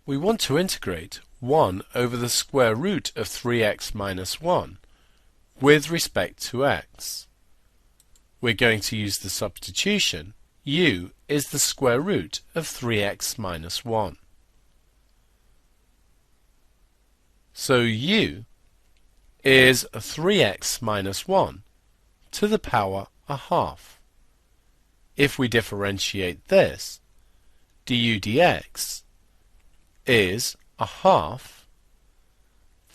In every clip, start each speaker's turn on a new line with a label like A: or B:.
A: we want to integrate 1 over the square root of 3x minus 1 with respect to x. We're going to use the substitution. U is the square root of 3x minus 1. So U is 3x minus 1 to the power a half. If we differentiate this, du dx is a half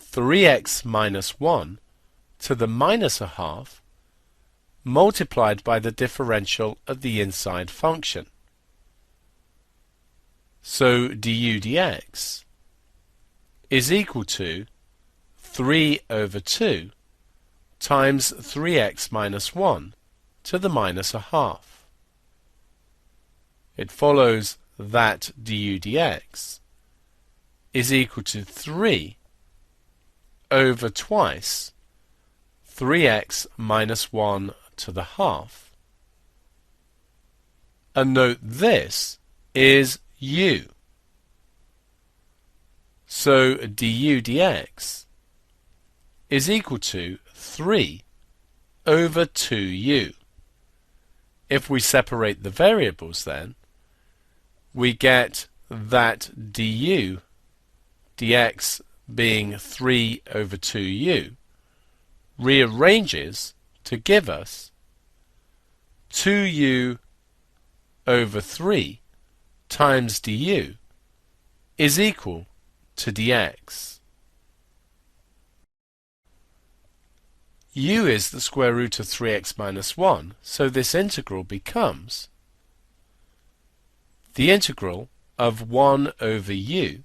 A: 3x minus 1 to the minus a half multiplied by the differential of the inside function. So du dx is equal to 3 over 2 times 3x minus 1 to the minus a half. It follows that du dx is equal to 3 over twice 3x minus 1 to the half. And note this is u. So du dx is equal to 3 over 2u. If we separate the variables then, we get that du dx being 3 over 2u rearranges to give us 2u over 3 times du is equal to dx. U is the square root of 3x minus 1, so this integral becomes the integral of 1 over u,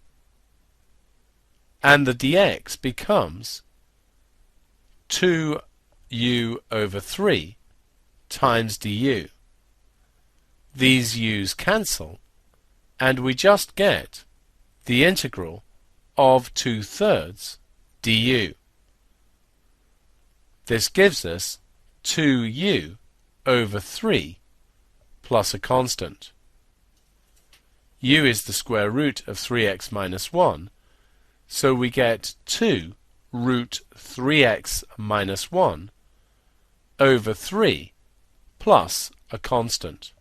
A: and the dx becomes 2u over 3 times du. These u's cancel, and we just get the integral of 2/3 du. This gives us 2u over 3 plus a constant. U is the square root of 3x minus 1, so we get 2 root 3x minus 1 over 3 plus a constant.